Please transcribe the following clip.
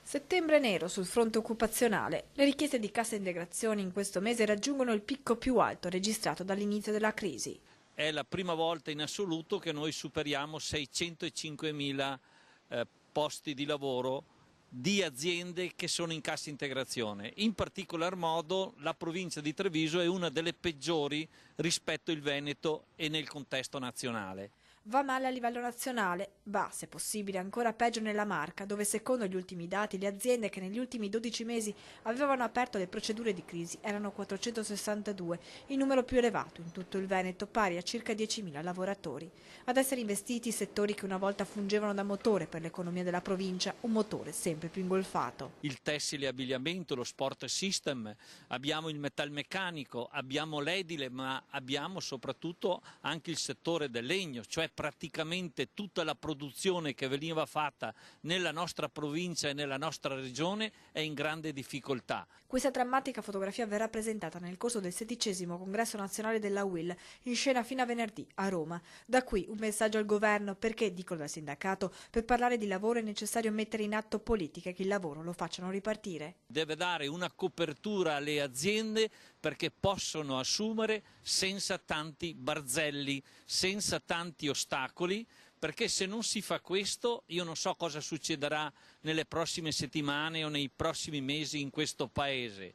Settembre nero sul fronte occupazionale. Le richieste di cassa integrazione in questo mese raggiungono il picco più alto registrato dall'inizio della crisi. È la prima volta in assoluto che noi superiamo 605.000 posti di lavoro di aziende che sono in cassa integrazione. In particolar modo la provincia di Treviso è una delle peggiori rispetto al Veneto e nel contesto nazionale. Va male a livello nazionale, va, se possibile, ancora peggio nella Marca, dove secondo gli ultimi dati le aziende che negli ultimi 12 mesi avevano aperto le procedure di crisi erano 462, il numero più elevato in tutto il Veneto, pari a circa 10.000 lavoratori. Ad essere investiti i settori che una volta fungevano da motore per l'economia della provincia, un motore sempre più ingolfato. Il tessile e abbigliamento, lo sport system, abbiamo il metalmeccanico, abbiamo l'edile, ma abbiamo soprattutto anche il settore del legno, cioè praticamente tutta la produzione che veniva fatta nella nostra provincia e nella nostra regione è in grande difficoltà. Questa drammatica fotografia verrà presentata nel corso del 16° congresso nazionale della UIL, in scena fino a venerdì a Roma. Da qui un messaggio al governo perché, dicono dal sindacato, per parlare di lavoro è necessario mettere in atto politiche che il lavoro lo facciano ripartire. Deve dare una copertura alle aziende perché possono assumere senza tanti barzelli, senza tanti ostacoli, perché se non si fa questo io non so cosa succederà nelle prossime settimane o nei prossimi mesi in questo Paese.